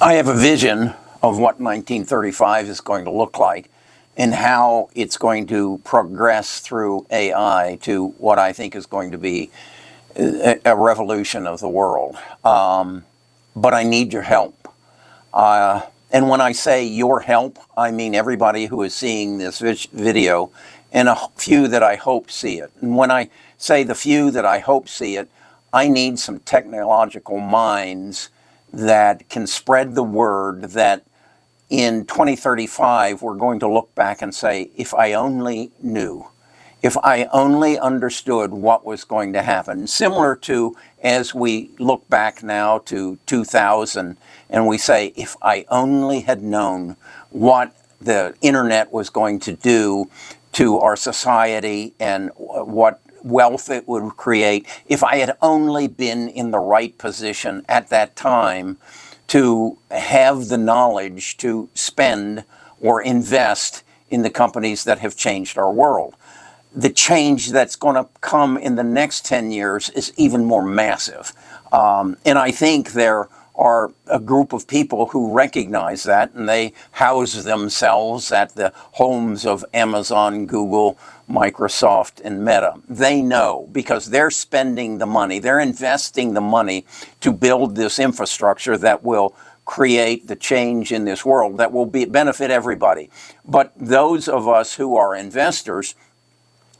I have a vision of what 1935 is going to look like and how it's going to progress through AI to what I think is going to be a revolution of the world. But I need your help. And when I say your help, I mean everybody who is seeing this video and a few that I hope see it. And when I say the few that I hope see it, I need some technological minds that can spread the word that in 2035 we're going to look back and say, if I only knew, if I only understood what was going to happen. Similar to as we look back now to 2000 and we say, if I only had known what the internet was going to do to our society and what wealth it would create, if I had only been in the right position at that time to have the knowledge to spend or invest in the companies that have changed our world. The change that's going to come in the next 10 years is even more massive. And I think there are a group of people who recognize that, and they house themselves at the homes of Amazon, Google, Microsoft, and Meta. They know because they're spending the money, they're investing the money to build this infrastructure that will create the change in this world that will benefit everybody. But those of us who are investors,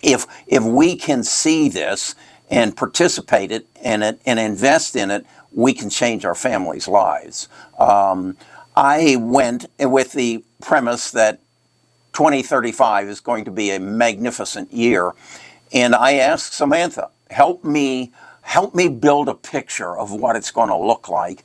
if we can see this and participate in it and invest in it, we can change our families' lives. I went with the premise that 2035 is going to be a magnificent year, and I asked Samantha, help me build a picture of what it's going to look like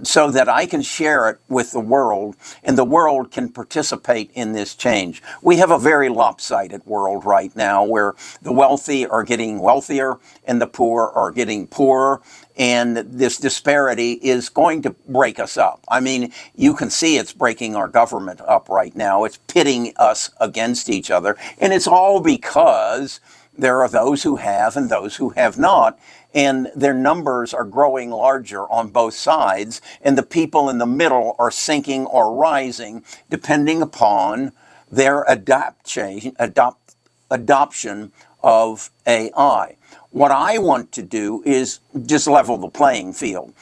so that I can share it with the world and the world can participate in this change. We have a very lopsided world right now where the wealthy are getting wealthier and the poor are getting poorer. And this disparity is going to break us up. I mean, you can see it's breaking our government up right now. It's pitting us against each other. And it's all because there are those who have and those who have not. And their numbers are growing larger on both sides. And the people in the middle are sinking or rising depending upon their adoption of AI. What I want to do is just level the playing field.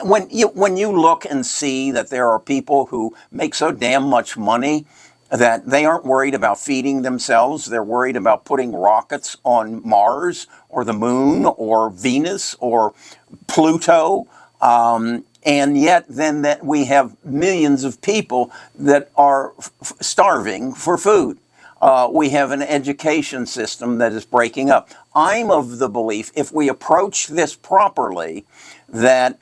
When you look and see that there are people who make so damn much money that they aren't worried about feeding themselves, they're worried about putting rockets on Mars or the moon or Venus or Pluto, and yet then that we have millions of people that are starving for food. We have an education system that is breaking up. I'm of the belief if we approach this properly, that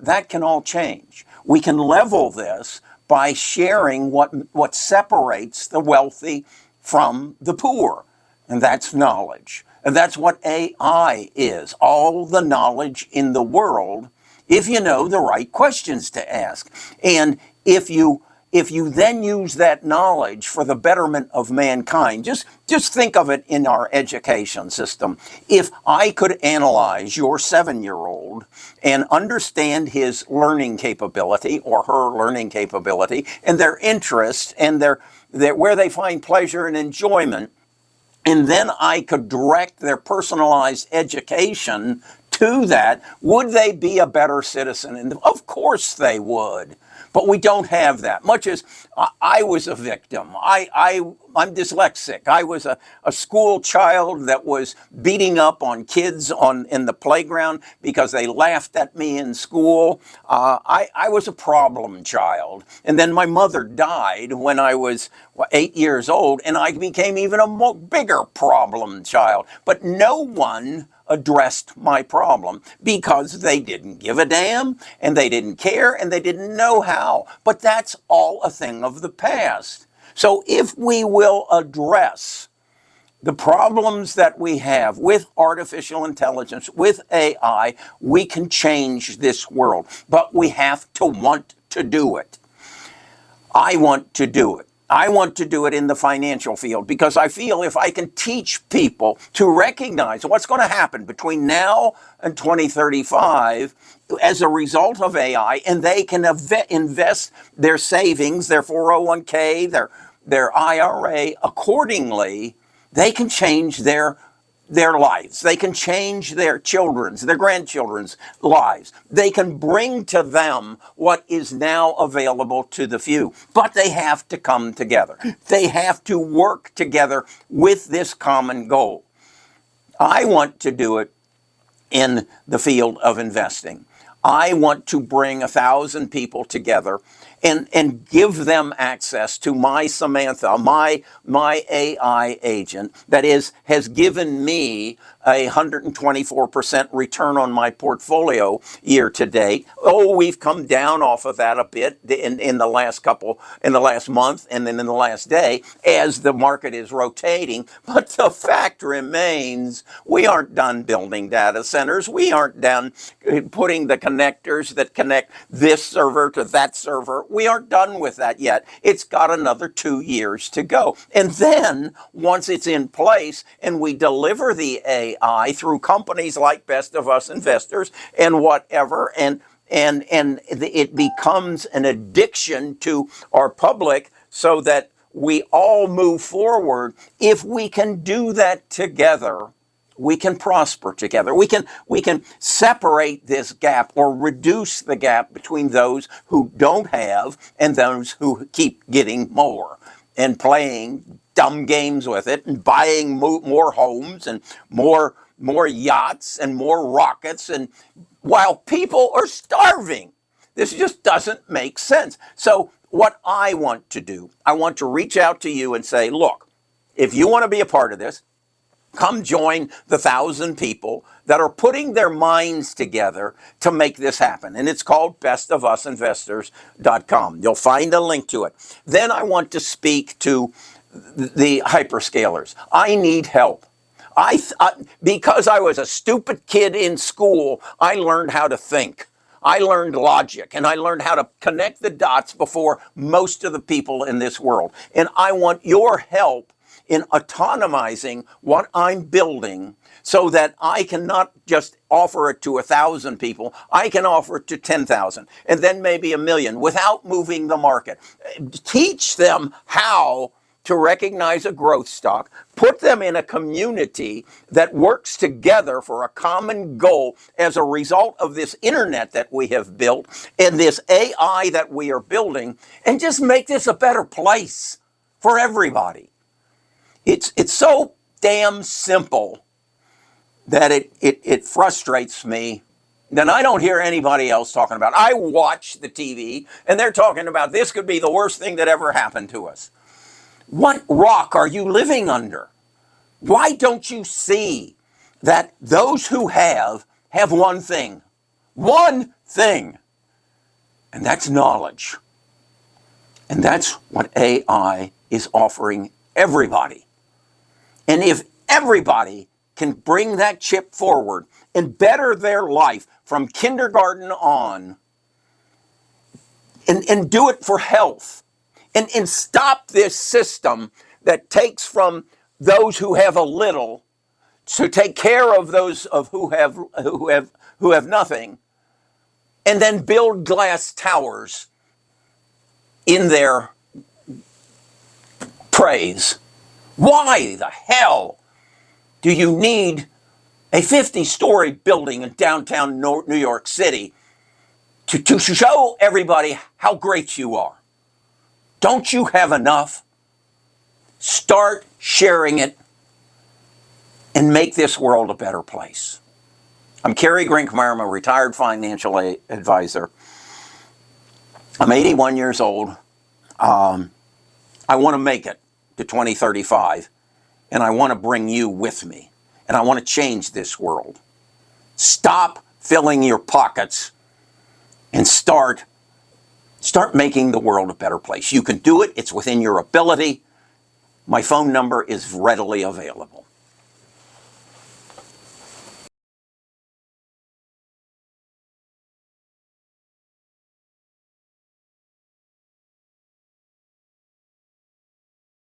that can all change. We can level this by sharing what separates the wealthy from the poor, and that's knowledge. And that's what AI is, all the knowledge in the world, if you know the right questions to ask. And if you then use that knowledge for the betterment of mankind, just think of it in our education system. If I could analyze your 7-year-old and understand his learning capability or her learning capability and their interest and their where they find pleasure and enjoyment, and then I could direct their personalized education to that, would they be a better citizen? And of course they would. But we don't have that. Much as I was a victim. I'm dyslexic. I was a school child that was beating up on kids in the playground because they laughed at me in school. I was a problem child. And then my mother died when I was 8 years old, and I became even a bigger problem child. But no one addressed my problem because they didn't give a damn and they didn't care and they didn't know how. But that's all a thing of the past. So if we will address the problems that we have with artificial intelligence, with AI, we can change this world. But we have to want to do it. I want to do it. I want to do it in the financial field because I feel if I can teach people to recognize what's going to happen between now and 2035 as a result of AI, and they can invest their savings, their 401k, their IRA accordingly, they can change their lives. They can change their children's, their grandchildren's lives. They can bring to them what is now available to the few. But they have to come together. They have to work together with this common goal. I want to do it in the field of investing. I want to bring 1,000 people together and give them access to my Samantha, my AI agent that has given me a 124% return on my portfolio year to date. Oh, we've come down off of that a bit in the last month and then in the last day as the market is rotating. But the fact remains, we aren't done building data centers. We aren't done putting the connectors that connect this server to that server. We aren't done with that yet. It's got another 2 years to go. And then once it's in place and we deliver the AI through companies like Best of Us Investors and whatever, and it becomes an addiction to our public so that we all move forward. If we can do that together, we can prosper together. We can separate this gap or reduce the gap between those who don't have and those who keep getting more and playing dumb games with it and buying more homes and more yachts and more rockets, and while people are starving. This just doesn't make sense. So what I want to do, I want to reach out to you and say, look, if you want to be a part of this, come join the 1,000 people that are putting their minds together to make this happen. And it's called bestofusinvestors.com. You'll find a link to it. Then I want to speak to the hyperscalers. I need help. Because I was a stupid kid in school, I learned how to think. I learned logic, and I learned how to connect the dots before most of the people in this world. And I want your help in autonomizing what I'm building so that I can not just offer it to 1,000 people, I can offer it to 10,000 and then maybe 1,000,000 without moving the market. Teach them how to recognize a growth stock, put them in a community that works together for a common goal as a result of this internet that we have built and this AI that we are building, and just make this a better place for everybody. It's so damn simple that it frustrates me that I don't hear anybody else talking about it. I watch the TV and they're talking about this could be the worst thing that ever happened to us. What rock are you living under? Why don't you see that those who have one thing, and that's knowledge. And that's what AI is offering everybody. And if everybody can bring that chip forward and better their life from kindergarten on, and do it for health, and stop this system that takes from those who have a little to take care of those of who have nothing, and then build glass towers in their praise. Why the hell do you need a 50-story building in downtown New York City to show everybody how great you are? Don't you have enough? Start sharing it and make this world a better place. I'm Kerry Grinkmeyer. I'm a retired financial advisor. I'm 81 years old. I want to make it to 2035, and I want to bring you with me, and I want to change this world. Stop filling your pockets and start making the world a better place. You can do it. It's within your ability. My phone number is readily available.